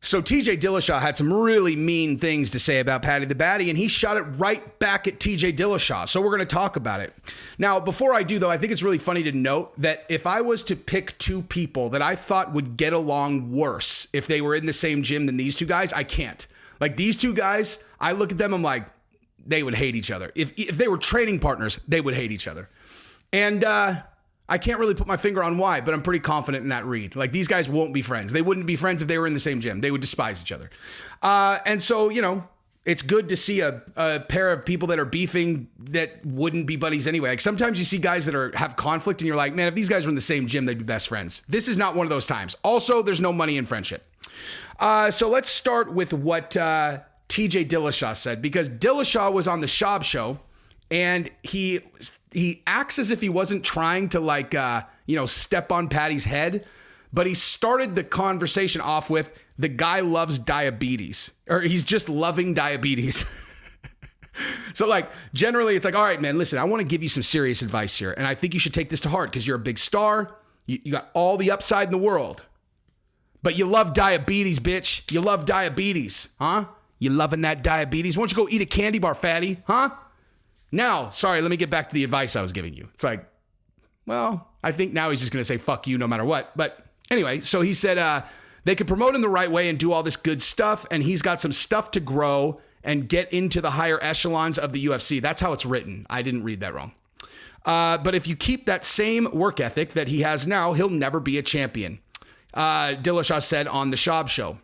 So TJ Dilleshaw had some really mean things to say about Paddy the Baddy, and he shot it right back at TJ Dillashaw. So we're going to talk about it. Now, before I do, though, I think it's really funny to note that if I was to pick two people that I thought would get along worse if they were in the same gym than these two guys, I can't. Like, these two guys, I look at them, I'm like, they would hate each other. If they were training partners, they would hate each other. And I can't really put my finger on why, but I'm pretty confident in that read. Like, these guys won't be friends. They wouldn't be friends if they were in the same gym. They would despise each other. And so, you know, it's good to see a pair of people that are beefing that wouldn't be buddies anyway. Like, sometimes you see guys that have conflict and you're like, man, if these guys were in the same gym, they'd be best friends. This is not one of those times. Also, there's no money in friendship. So let's start with what TJ Dillashaw said, because Dillashaw was on the Schaub show and he acts as if he wasn't trying to step on Paddy's head, but he started the conversation off with, the guy loves diabetes, or he's just loving diabetes. So like, generally it's like, all right, man, listen, I want to give you some serious advice here. And I think you should take this to heart because you're a big star. You got all the upside in the world, but you love diabetes, bitch. You love diabetes, huh? You loving that diabetes? Why don't you go eat a candy bar, fatty, huh? Now, sorry, let me get back to the advice I was giving you. It's like, well, I think now he's just going to say, fuck you no matter what. But anyway, so he said they could promote him the right way and do all this good stuff. And he's got some stuff to grow and get into the higher echelons of the UFC. That's how it's written. I didn't read that wrong. But if you keep that same work ethic that he has now, he'll never be a champion. Dillashaw said on the Schaub show.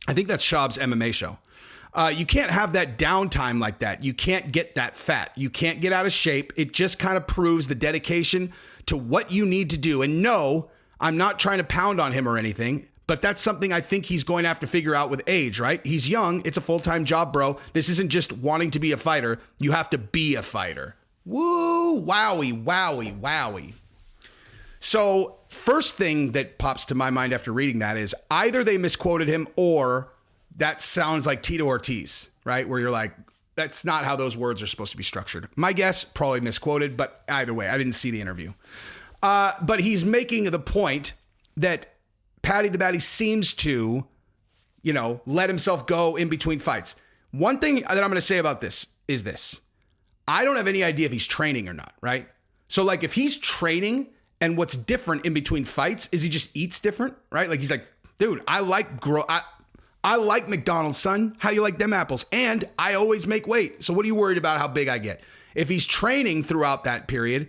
I think that's Schaub's MMA show. You can't have that downtime like that. You can't get that fat. You can't get out of shape. It just kind of proves the dedication to what you need to do. And no, I'm not trying to pound on him or anything, but that's something I think he's going to have to figure out with age, right? He's young. It's a full-time job, bro. This isn't just wanting to be a fighter. You have to be a fighter. Woo, wowie, wowie, wowie. So first thing that pops to my mind after reading that is either they misquoted him or that sounds like Tito Ortiz, right? Where you're like, that's not how those words are supposed to be structured. My guess, probably misquoted, but either way, I didn't see the interview. But he's making the point that Paddy the Baddy seems to, let himself go in between fights. One thing that I'm going to say about this is this. I don't have any idea if he's training or not, right? So like if he's training and what's different in between fights is he just eats different, right? Like he's like, dude, I like McDonald's, son. How you like them apples? And I always make weight. So what are you worried about how big I get? If he's training throughout that period,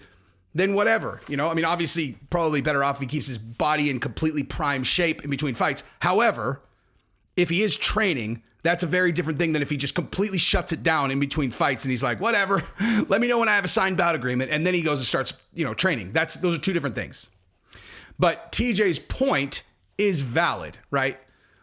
then whatever. Obviously probably better off if he keeps his body in completely prime shape in between fights. However, if he is training, that's a very different thing than if he just completely shuts it down in between fights and he's like, whatever, let me know when I have a signed bout agreement. And then he goes and starts, training. Those are two different things. But TJ's point is valid, right?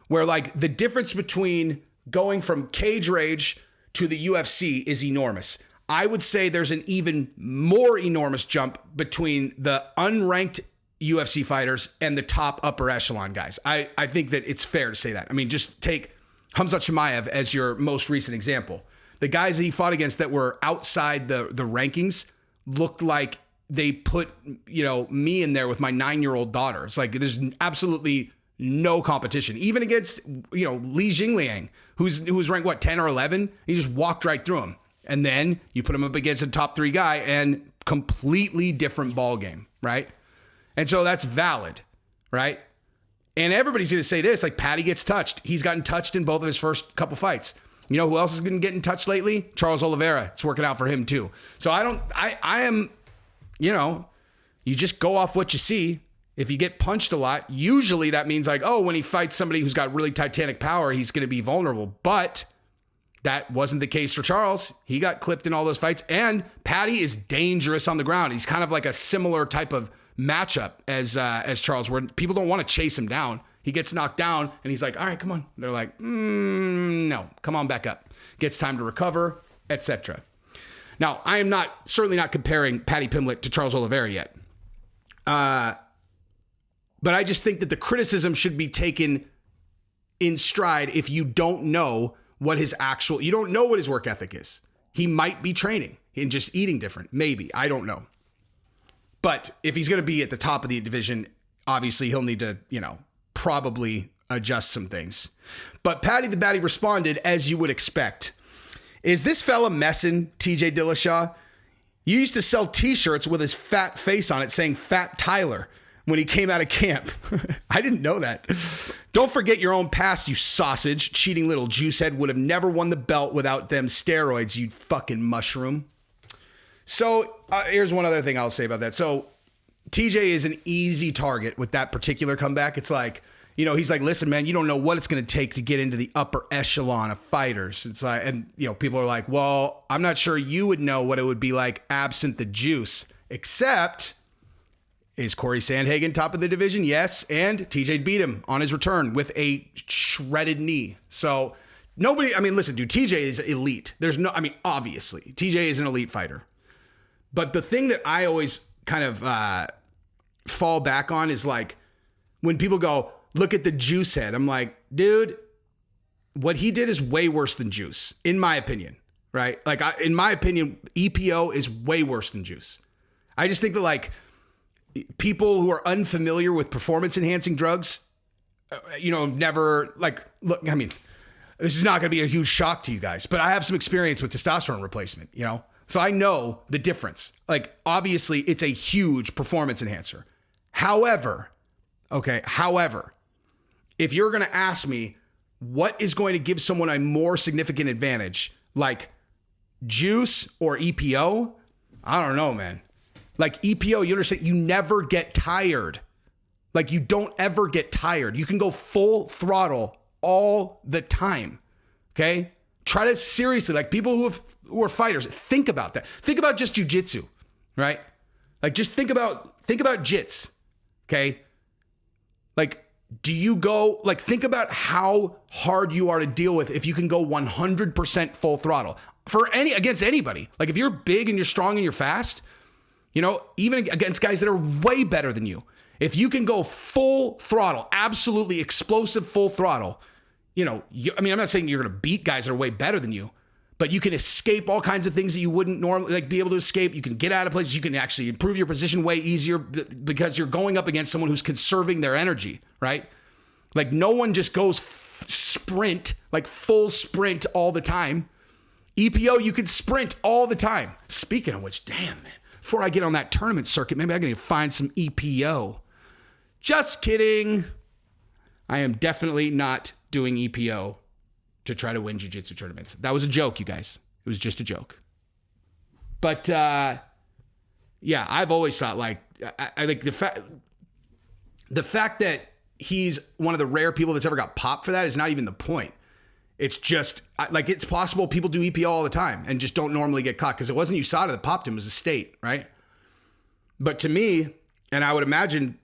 Where like the difference between going from cage rage to the UFC is enormous. I would say there's an even more enormous jump between the unranked UFC fighters and the top upper echelon guys. I think that it's fair to say that. Just take Khamzat Chimaev as your most recent example. The guys that he fought against that were outside the rankings looked like they put, me in there with my 9-year-old daughter. It's like there's absolutely no competition, even against, Li Jingliang, who's ranked, 10 or 11? He just walked right through him. And then you put him up against a top 3 guy and completely different ball game, right? And so that's valid, right? And everybody's going to say this, like Paddy gets touched. He's gotten touched in both of his first couple fights. You know who else has been getting touched lately? Charles Oliveira. It's working out for him too. So I am, you just go off what you see. If you get punched a lot, usually that means like, oh, when he fights somebody who's got really titanic power, he's going to be vulnerable. But that wasn't the case for Charles. He got clipped in all those fights. And Paddy is dangerous on the ground. He's kind of like a similar type of matchup as Charles, where people don't want to chase him down. He gets knocked down and he's like, all right, come on. They're like, no, come on back up. Gets time to recover, etc. Now, I am certainly not comparing Paddy Pimblett to Charles Oliveira yet. But I just think that the criticism should be taken in stride if you don't know what you don't know what his work ethic is. He might be training and just eating different. Maybe. I don't know. But if he's going to be at the top of the division, obviously he'll need to, probably adjust some things. But Paddy the Baddy responded, as you would expect. Is this fella messing, TJ Dilleshaw? You used to sell t-shirts with his fat face on it saying Fat Tyler when he came out of camp. I didn't know that. Don't forget your own past, you sausage. Cheating little juicehead would have never won the belt without them steroids, you fucking mushroom. So here's one other thing I'll say about that. So TJ is an easy target with that particular comeback. It's like, you know, he's like, listen, man, you don't know what it's going to take to get into the upper echelon of fighters. It's like, and you know, people are like, well, I'm not sure you would know what it would be like absent the juice, except is Corey Sandhagen top of the division? Yes. And TJ beat him on his return with a shredded knee. So nobody, I mean, listen, dude, TJ is elite. There's no, I mean, obviously TJ is an elite fighter, but the thing that I always kind of fall back on is like when people go, look at the juice head. I'm like, dude, what he did is way worse than Juice, in my opinion, right? Like, in my opinion, EPO is way worse than Juice. I just think that, like, people who are unfamiliar with performance-enhancing drugs, you know, never, like, look, I mean, this is not going to be a huge shock to you guys, but I have some experience with testosterone replacement, you know? So I know the difference. Like, obviously, it's a huge performance enhancer. However, if you're going to ask me what is going to give someone a more significant advantage, like Juice or EPO, I don't know, man. Like EPO, you understand, you never get tired. Like you don't ever get tired. You can go full throttle all the time. Okay? Try to seriously, like people who are fighters, think about that. Think about just jiu-jitsu, right? Like just think about jits. Okay? Like, do you go, like, think about how hard you are to deal with if you can go 100% full throttle against anybody. Like, if you're big and you're strong and you're fast, you know, even against guys that are way better than you, if you can go full throttle, absolutely explosive full throttle, you know, I mean, I'm not saying you're going to beat guys that are way better than you, but you can escape all kinds of things that you wouldn't normally like be able to escape. You can get out of places. You can actually improve your position way easier because you're going up against someone who's conserving their energy, right? Like no one just goes sprint, like full sprint all the time. EPO, you can sprint all the time. Speaking of which, damn, man, before I get on that tournament circuit, maybe I can find some EPO. Just kidding. I am definitely not doing EPO to try to win jiu-jitsu tournaments. That was a joke, you guys. It was just a joke. But yeah, I've always thought like I like the fact that he's one of the rare people that's ever got popped for that is not even the point. It's just like it's possible people do EPO all the time and just don't normally get caught because it wasn't USADA that popped him, it was the state, right? But to me, and I would imagine,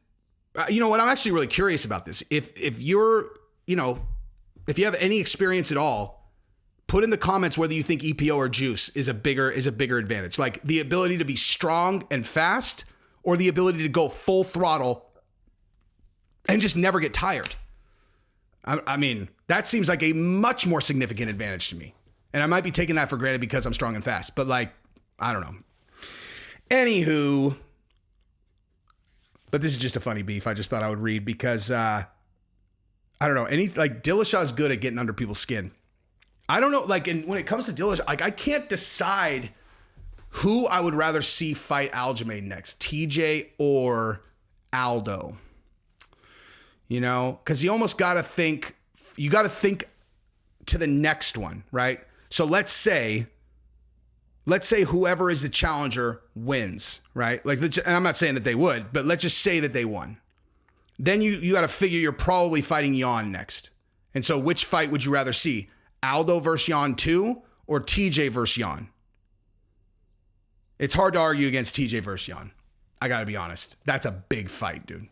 you know what? I'm actually really curious about this. If you're, you know, if you have any experience at all, put in the comments whether you think EPO or Juice is a bigger advantage. Like the ability to be strong and fast or the ability to go full throttle and just never get tired. I mean, that seems like a much more significant advantage to me. And I might be taking that for granted because I'm strong and fast, but like, I don't know. Anywho, but this is just a funny beef I just thought I would read because, I don't know, like Dillashaw's good at getting under people's skin. I don't know, like, and when it comes to Dillashaw, like, I can't decide who I would rather see fight Aljamain next, TJ or Aldo. You know, because you almost got to think, you got to think to the next one, right? So let's say whoever is the challenger wins, right? Like, and I'm not saying that they would, but let's just say that they won. Then you got to figure you're probably fighting Jan next. And so which fight would you rather see? Aldo versus Jan 2 or TJ versus Jan? It's hard to argue against TJ versus Jan. I got to be honest. That's a big fight, dude.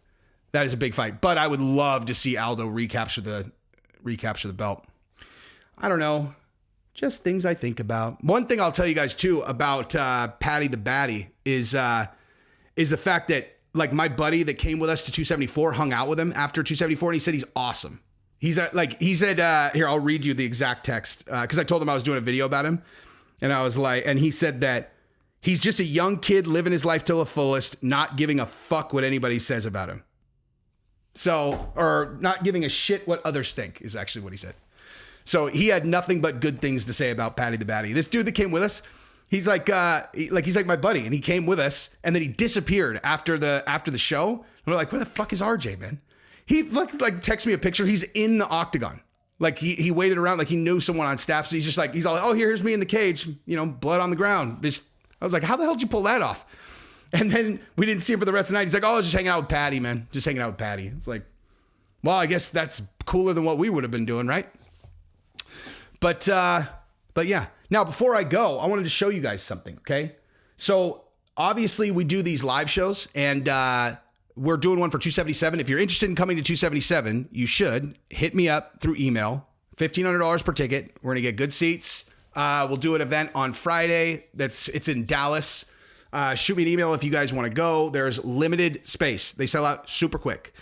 That is a big fight. But I would love to see Aldo recapture the belt. I don't know. Just things I think about. One thing I'll tell you guys too about Paddy the Baddy is the fact that like my buddy that came with us to 274 hung out with him after 274 and he said he's awesome. He said here, I'll read you the exact text because I told him I was doing a video about him and I was like, and he said that he's just a young kid living his life till the fullest, not giving a fuck what anybody says about him. So, or not giving a shit what others think is actually what he said. So he had nothing but good things to say about Paddy the Baddy. This dude that came with us, he's like my buddy, and he came with us, and then he disappeared after the show. And we're like, where the fuck is RJ, man? He like texted me a picture. He's in the octagon. Like he waited around, like he knew someone on staff. So he's all, oh, here's me in the cage, blood on the ground. I was like, how the hell did you pull that off? And then we didn't see him for the rest of the night. He's like, oh, I was just hanging out with Paddy, man. Just hanging out with Paddy. It's like, well, I guess that's cooler than what we would have been doing, right? But yeah. Now, before I go, I wanted to show you guys something, okay? So obviously we do these live shows, and we're doing one for 277. If you're interested in coming to 277, you should hit me up through email. $1,500 per ticket. We're gonna get good seats. We'll do an event on Friday. It's in Dallas. Shoot me an email if you guys want to go. There's limited space. They sell out super quick.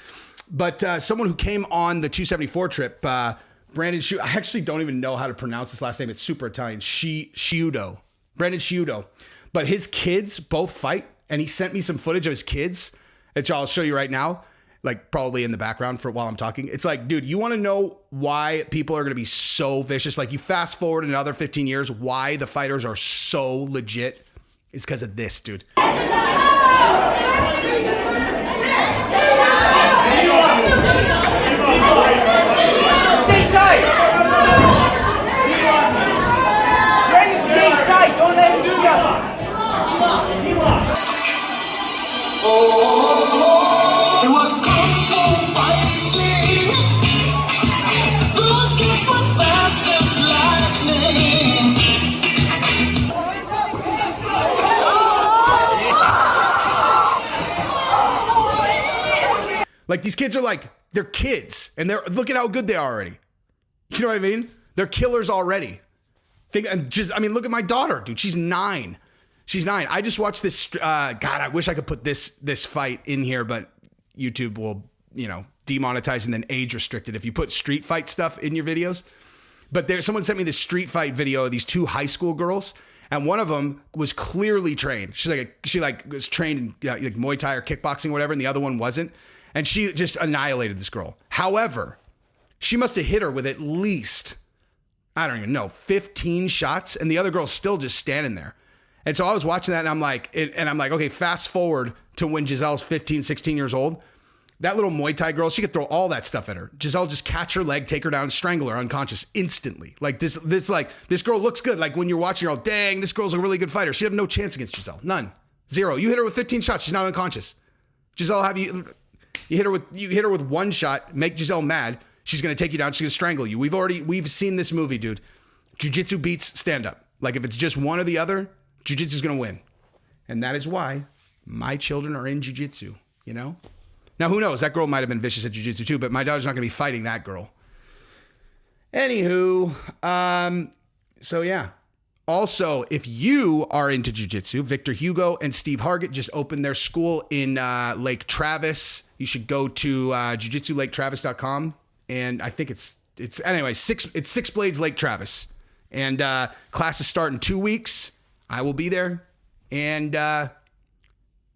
But someone who came on the 274 trip, Brandon Sciuto. I actually don't even know how to pronounce his last name. It's super Italian. Sciuto. Brandon Sciuto. But his kids both fight, and he sent me some footage of his kids, which I'll show you right now, like probably in the background for while I'm talking. It's like, dude, you want to know why people are going to be so vicious? Like, you fast forward another 15 years, why the fighters are so legit? It's because of this, dude. Like, these kids are like, they're kids, and look at how good they are already. You know what I mean? They're killers already. Look at my daughter, dude. She's 9. She's 9. I just watched this. God, I wish I could put this fight in here, but YouTube will, demonetize and then age restricted if you put street fight stuff in your videos. But someone sent me this street fight video of these 2 high school girls, and one of them was clearly trained. She was trained in like Muay Thai or kickboxing or whatever, and the other one wasn't. And she just annihilated this girl. However, she must have hit her with at least, I don't even know, 15 shots. And the other girl's still just standing there. And so I was watching that, and I'm like, okay, fast forward to when Giselle's 15, 16 years old. That little Muay Thai girl, she could throw all that stuff at her. Giselle just catch her leg, take her down, strangle her unconscious instantly. Like this girl looks good. Like when you're watching, you're all, dang, this girl's a really good fighter. She had no chance against Giselle. None. 0. You hit her with 15 shots. She's not unconscious. Giselle, you hit her with 1 shot, make Giselle mad. She's going to take you down. She's going to strangle you. We've seen this movie, dude. Jiu-jitsu beats stand-up. Like, if it's just one or the other, jiu-jitsu's going to win. And that is why my children are in jiu-jitsu, Now, who knows? That girl might have been vicious at jiu-jitsu too, but my daughter's not going to be fighting that girl. Anywho, so yeah. Also, if you are into jiu-jitsu, Victor Hugo and Steve Hargett just opened their school in Lake Travis. You should go to jiu-jitsu-laketravis.com. And I think it's 6 Blades Lake Travis. And classes start in 2 weeks. I will be there. And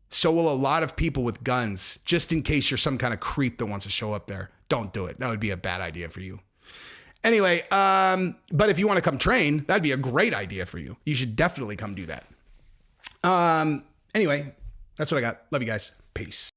so will a lot of people with guns, just in case you're some kind of creep that wants to show up there. Don't do it. That would be a bad idea for you. Anyway, but if you want to come train, that'd be a great idea for you. You should definitely come do that. Anyway, that's what I got. Love you guys. Peace.